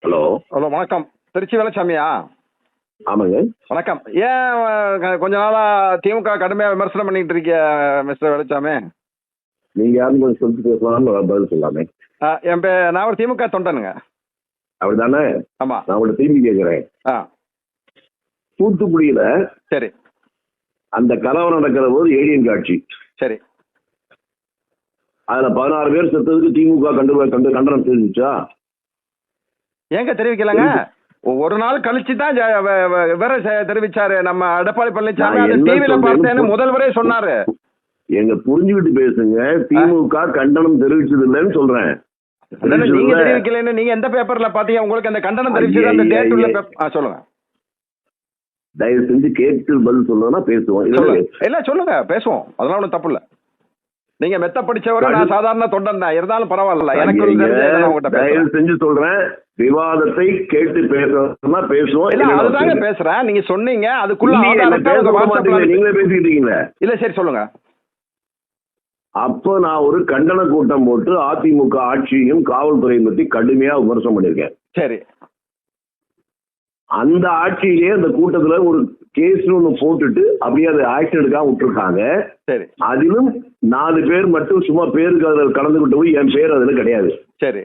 Hello. Hello, வணக்கம். திருச்சி வேலுச்சாமியா? ஆமாங்க. வணக்கம். ஏன் கொஞ்ச நாளா திமுக கடுமையாக விமர்சனம் பண்ணிட்டு இருக்கிய மிஸ்டர் வேலுச்சாமி? நீங்க யாரும் கொஞ்சம் சொல்லிட்டு பேசலாம்னு பதில் சொல்லாமே. நான் ஒரு திமுக தொண்டனுங்க. அப்படிதானே? ஆமா. நான் உங்களை திரும்பி கேட்கிறேன். தூத்துக்குடியில சரி, அந்த கலவரம் நடக்கிற போது ஏடிஎன் காட்சி, சரி, அதுல 16 பேர் செத்ததுக்கு திமுக கண்டனம் தெரிவிச்சா? ஏங்க தெரிவிக்கலங்க? ஒரு நாள் கழிச்சு தான் வேற தெரிவிச்சாரு நம்ம எடப்பாடி பழனிசாமி. அது டிவில பார்த்தேன்னு முதல்வரே சொன்னாரு. எங்க புரிஞ்சுக்கிட்டு பேசுங்க. திமுக கண்டனம் தெரிவிச்சது இல்லைன்னு சொல்றேன். நீங்க தெரிவிக்கலன்னு நீங்க எந்த பேப்பர்ல பாத்தீங்க? உங்களுக்கு அந்த கண்டனம் தெரிவிச்சது அந்த டேட் உள்ள சொல்லுங்க. தயவு செஞ்சு கேட்டு பதில் சொல்லணும்னா பேசுவோம். இல்ல சொல்லுங்க, பேசுவோம். அதெல்லாம் ஒன்றும் தப்பு இல்ல. நீங்க மெத்த படிச்சவரை, நான் சாதாரண தொண்டன் தான், இருந்தாலும் பரவாயில்ல. எனக்கு தயவு செஞ்சு சொல்றேன், விவாதத்தை கேட்டு பேசணும்னா பேசுவோம். இல்ல அதுதாங்க பேசுறேன். நீங்க சொன்னீங்க அதுக்குள்ள நீங்களே பேசிக்கிட்டு இருக்கீங்க. இல்ல சரி சொல்லுங்க. அப்ப நான் ஒரு கண்டன கூட்டம் போட்டு அதிமுக ஆட்சியையும் காவல்துறையை பத்தி கடுமையா விமர்சனம் பண்ணிருக்கேன். சரி. அந்த ஆட்சியிலேயே அந்த கூட்டத்துல ஒரு கேஸ் ஒன்று போட்டுட்டு அப்படியே அதை ஆக்ஷன் எடுக்காம விட்டுருக்காங்க. சரி. அதிலும் 4 பேர் மட்டும் சும்மா பேருக்கு அதில் கலந்துகிட்டு போய் என் பேர் அதுல கிடையாது. சரி.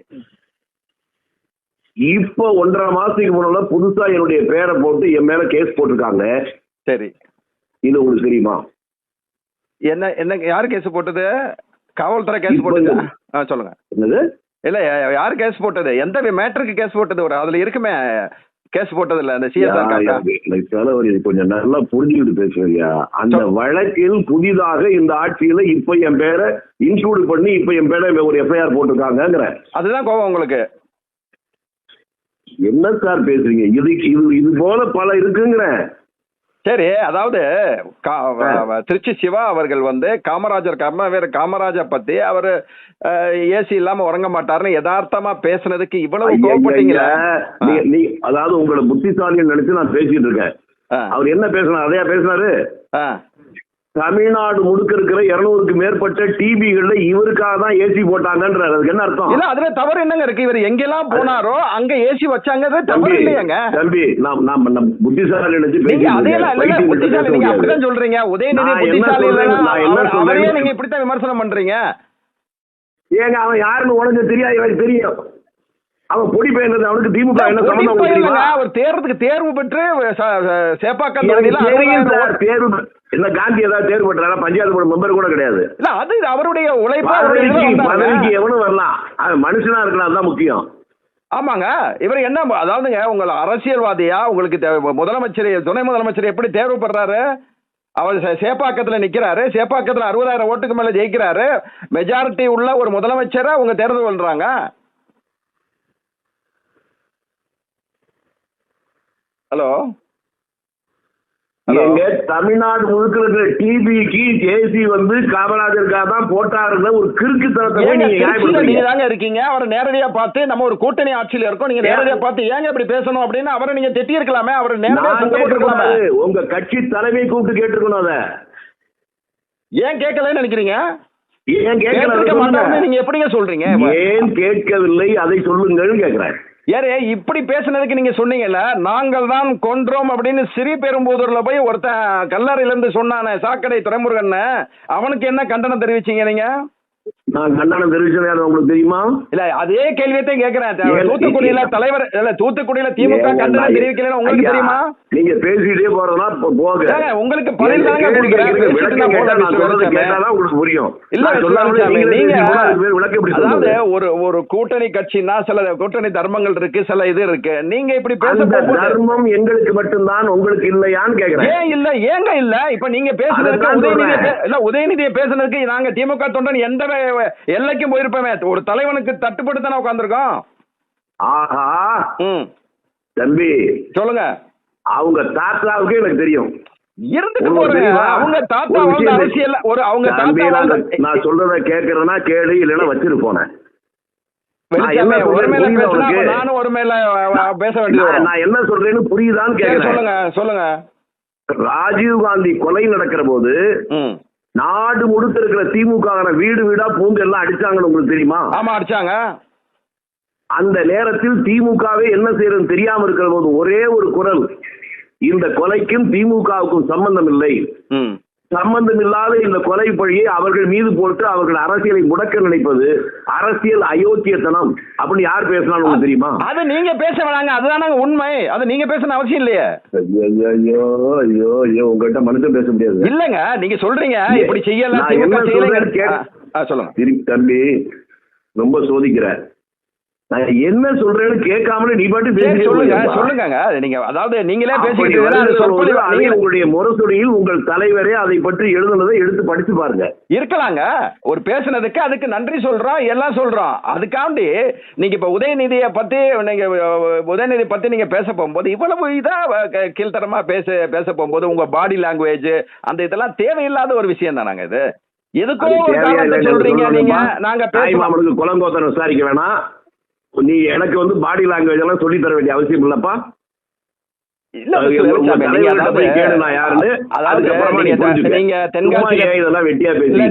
இப்ப 1.5 மாசத்துக்கு முன்னால புதுசா என்னுடைய பேரை போட்டு என் மேல கேஸ் போட்டிருக்காங்க. சரி. இது உங்களுக்கு தெரியுமா? என்ன என்ன யாரு கேஸ் போட்டது? காவல்துறை கேஸ் போட்டது? சொல்லுங்க. என்னது? இல்ல யாரு கேஸ் போட்டது? எந்த மேட்டருக்கு கேஸ் போட்டது? ஒரு அதுல இருக்குமே கேஸ் போட்டது இல்ல அந்த சிஎஸ்ஆர். கொஞ்சம் நல்லா புரிஞ்சுக்கிட்டு பேசுறியா? அந்த வழக்கில் புதிதாக இந்த ஆட்சியில இப்ப என் பேரை இன்க்ளூட் பண்ணி இப்ப என் பேரை ஒரு எஃப்ஐஆர் போட்டிருக்காங்க. அதுதான் கோவம் உங்களுக்கு? என்ன சார் பேசுறீங்க? இது போல பல இருக்குங்கிற. சரி, அதாவது திருச்சி சிவா அவர்கள் காமராஜர் காமராஜர் பத்தி அவரு ஏசி இல்லாம உறங்க மாட்டாருன்னு யதார்த்தமா பேசுனதுக்கு இவ்வளவு கோவப்பட்டீங்களா? அதாவது உங்களை புத்திசாலின்னு நினைச்சு நான் பேசிட்டு இருக்கேன். அவர் என்ன பேசினார்? அதையா பேசினாரு? தமிழ்நாடு முழுக்க இருக்கிற 200க்கு மேற்பட்ட டிபிகள்ல இவருக்காக தான் ஏசி போட்டாங்கன்றாரு. அதுக்கு என்ன அர்த்தம்? இல்ல அதுல தவறு என்னங்க இருக்கு? இவர் எங்கெல்லாம் போனாரோ அங்க ஏசி வச்சாங்க. தவறு இல்லையாங்க தம்பி. நம்ம புத்திசாலி நினைச்சு புத்திசாலி நீங்க அப்படிதான் சொல்றீங்க. உதயநிதி புத்திசாலி அவரையே நீங்க இப்படித்தான் விமர்சனம் பண்றீங்க. ஏங்க அவன் யாருன்னு உனக்கு தெரியாது, எனக்கு தெரியும். அவன் பொடி பையன். அவனுக்கு திமுக என்ன சம்பந்தம்? அவர் தேர்வு பெற்று சேப்பாக்கம் தேர்வு என்ன காந்தி ஏதாவது தேர்வு பண்றாரா? பஞ்சாயத்து போர்டு மெம்பர் கூட கிடையாது. இல்ல அது அவருடைய உழைப்பு. பதவிக்கு எவனும் வரலாம், மனுஷனா இருக்கலாம், அதுதான் முக்கியம். ஆமாங்க. இவர் என்ன அதாவதுங்க, உங்களை அரசியல்வாதியா உங்களுக்கு முதலமைச்சர் துணை முதலமைச்சர் எப்படி தேர்வு பண்றாரு? அவர் சேப்பாக்கத்துல நிக்கிறாரு. சேப்பாக்கத்துல 60,000 ஓட்டுக்கு மேல ஜெயிக்கிறாரு. மெஜாரிட்டி உள்ள ஒரு முதலமைச்சரை உங்க தேர்தல் பண்றாங்க. ஹலோ. தமிழ்நாடு முழுக்க இருக்கிற டிபிக்கு ஏசி காமராஜருக்காக தான் போட்டாருங்க. ஒரு கிறுக்குத்தனத்தை நீங்க தாங்க இருக்கீங்க. அவரை நேரடியா பார்த்து நம்ம ஒரு கூட்டணி ஆட்சியில இருக்கோம், நீங்க நேரடியா பார்த்து ஏங்க இப்படி பேசணும் அப்படின்னு அவரை நீங்க திட்டி இருக்கலாமே. அவரை நேரடியா உங்க கட்சி தலைமை கூப்பிட்டு கேட்டிருக்கணும். அதை ஏன் கேட்கலன்னு நினைக்கிறீங்க? ஏன் கேட்கல? நீங்க எப்படிங்க சொல்றீங்க? ஏன் கேட்கவில்லை அதை சொல்லுங்கன்னு கேட்கிறேன். யாரே இப்படி பேசுனதுக்கு நீங்க சொன்னீங்கல்ல, நாங்கள் தான் கொன்றோம் அப்படின்னு ஸ்ரீபெரும்புதூர்ல போய் ஒருத்தன் கல்லறையில இருந்து சொன்னானே, சாக்கடை துரைமுருகன், அவனுக்கு என்ன கண்டனம் தெரிவிச்சீங்க நீங்க? நான் கண்டனம் தெரிவிச்சேன், உங்களுக்கு தெரியுமா? இல்ல அதே கேள்வியத்தையும் கேட்கிறேன். தூத்துக்குடியில தலைவர் இல்ல, தூத்துக்குடியில திமுக கண்டனம் தெரிவிக்கல, உங்களுக்கு தெரியுமா? நீங்க பேசிட்டே போறதா போக உங்களுக்கு பதில் தாங்க கொடுக்கிறேன். உங்களுக்கு புரியும். இல்ல நீங்க அதாவது ஒரு கூட்டணி கட்சினா சில கூட்டணி தர்மங்கள் இருக்கு, சில இது இருக்கு. நீங்க இப்படி பேச தர்மம் எங்களுக்கு மட்டும்தான், உங்களுக்கு இல்லையான்னு கேக்குறேன். ஏன் இல்ல? ஏங்க இல்ல? இப்ப நீங்க பேசுறதுக்கு உதயநிதியை பேசுனதுக்கு நாங்க திமுக தொண்டன் எந்த எல்லைக்கும் போயிருப்போமே. ஒரு தலைவனுக்கு தட்டுப்பட்டு தானே உட்கார்ந்துருக்கோம். ஆஹா தம்பி சொல்லுங்க. அவங்க தாத்தாவுக்கு எனக்கு தெரியும். இருந்துட்டு போறேன். அவங்க தாத்தா அரசியல் ஒரு அவங்க தாத்தா. நான் சொல்றத கேட்கறேன்னா கேளு, இல்லைன்னா வச்சிட்டு போனேன். நானும் ஒரு மேல பேச வேண்டியது. நான் என்ன சொல்றேன்னு புரியுதான்னு கேட்கிறேன். சொல்லுங்க சொல்லுங்க. ராஜீவ் காந்தி கொலை நடக்கிற போது நாடு முழுக்க இருக்கிற திமுக வீடு வீடா பூந்து எல்லாம் அடிச்சாங்கன்னு உங்களுக்கு தெரியுமா? ஆமா அடிச்சாங்க. அந்த நேரத்தில் திமுகவே என்ன செய்யறது தெரியாம இருக்கிற போது ஒரே ஒரு குரல், இந்த கொலைக்கும் திமுகவுக்கும் சம்பந்தம் இல்லை, சம்பந்தம் இல்லாத இந்த கொலை பழியை அவர்கள் மீது போட்டு அவர்கள் அரசியலை முடக்க நினைப்பது அரசியல் அயோக்கியத்தனம் அப்படின்னு யார் பேசினாலும் உங்களுக்கு தெரியுமா? அது நீங்க பேச வேணாங்க, அதுதானே உண்மை. அது நீங்க பேசணும் அவசியம் இல்லையே. ஐயோ ஐயோ ஐயோ, உங்ககிட்ட மனுஷன் பேச முடியாது. இல்லங்க, நீங்க சொல்றீங்க இப்படி செய்யல, சொல்லுங்க. திருப்பி தம்பி ரொம்ப சோதிக்கிற, நான் என்ன சொல்றேன்னு கேட்காம நீ பாட்டு சொல்லுங்க. நீங்க அதாவது நீங்களே பேசிட்டு உங்களுடைய முரசொலியில் உங்கள் தலைவரே அதை பற்றி எழுதுனதை எடுத்து படிச்சு பாருங்க. இருக்கலாங்க, ஒரு பேசுனதுக்கு அதுக்கு நன்றி சொல்றோம், எல்லாம் சொல்றோம். அதுக்காண்டி நீங்க இப்ப உதயநிதியை பத்தி உதயநிதி பத்தி நீங்க பேச போகும்போது இவ்வளவு இதா கீழ்த்தரமா பேச போகும்போது உங்க பாடி லாங்குவேஜ் அந்த இதெல்லாம் தேவையில்லாத ஒரு விஷயம் தானாங்க. இது எதுக்கோ ஒரு காரணத்தை சொல்றீங்க நீங்க. நாங்க பேசுவோம், குலங்கோத்தனை விசாரிக்க வேணாம். நீ எனக்கு வந்து பாடி லாங்குவேஜ் எல்லாம் சொல்லி தர வேண்டிய அவசியம் இல்லப்பா.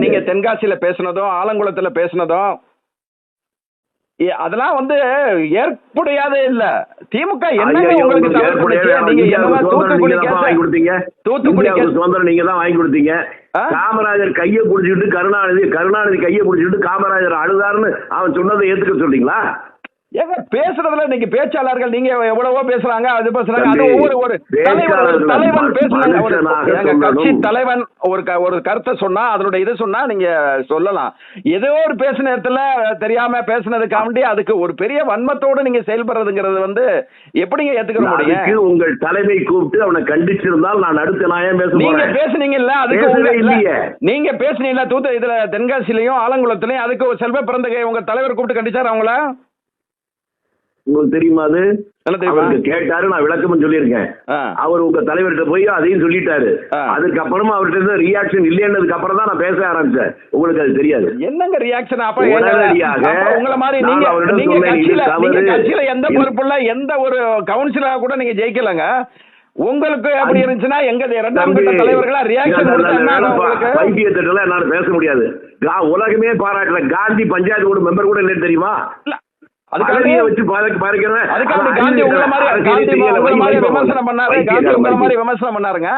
நீங்க தென்காசியில பேசுனதும் ஆலங்குளத்துல பேசுனதும் அதெல்லாம் வந்து ஏற்புடையாதே இல்ல. திமுக என்ன உங்களுக்கு தூத்துக்குடி சுதந்திரம் நீங்க தான் வாங்கி கொடுத்தீங்க. காமராஜர் கையை புடிச்சிட்டு கருணாநிதி கையை புடிச்சிட்டு காமராஜர் அழுதாருன்னு அவன் சொன்னதை ஏத்துக்க சொல்றீங்களா? ஏங்க பேசுறதுல நீங்க பேச்சாளர்கள் நீங்க எவ்வளவோ பேசுறாங்க, அது பேசுறாங்க. அது ஒவ்வொரு தலைவன் பேசுறாங்க, கட்சி தலைவன் ஒரு கருத்தை சொன்னா அதனுடைய இது சொன்னா நீங்க சொல்லலாம். ஏதோ ஒரு பேசின இடத்துல தெரியாம பேசுனதுக்காண்டி அதுக்கு ஒரு பெரிய வன்மத்தோடு நீங்க செயல்படுறதுங்கிறது வந்து எப்படிங்க ஏத்துக்க முடியும்? உங்கள் தலைமை கூப்பிட்டு அவனை கண்டிச்சிருந்தால் நான் அடுத்த நாயம் பேச நீங்க பேசுனீங்கல்ல, அதுக்கு நீங்க பேசுனீங்கல்ல இதுல தென்காசிலையும் ஆலங்குளத்திலையும், அதுக்கு செல்வ பிறந்தகை உங்க தலைவர் கூப்பிட்டு கண்டிச்சாரு அவங்கள? உங்களுக்கு தெரியுமா? அது அவருக்கு கேட்டாரு, நான் விளக்கமும் சொல்லியிருக்கேன். அவர் உங்க தலைவர்கிட்ட போய் அதையும் சொல்லிட்டாரு. அதுக்கப்புறமா அவர்கிட்ட ரியாக்ஷன் இல்லைன்னதுக்கு அப்புறம் தான் நான் பேச ஆரம்பிச்சேன். உங்களுக்கு அது தெரியாது. என்னங்க ரியாக்ஷன்? உங்களை மாதிரி நீங்க கட்சியில எந்த பொறுப்புல எந்த ஒரு கவுன்சிலரா கூட நீங்க ஜெயிக்கலங்க. உங்களுக்கு அப்படி இருந்துச்சுன்னா எங்க இரண்டாம் கட்ட தலைவர்களா ரியாக்ஷன் பைத்தியத்திட்ட என்னால பேச முடியாது. உலகமே பாராட்டல காந்தி பஞ்சாயத்து போர்டு மெம்பர் கூட இல்லைன்னு தெரியுமா? விமர்சனம் பண்ணாருங்க.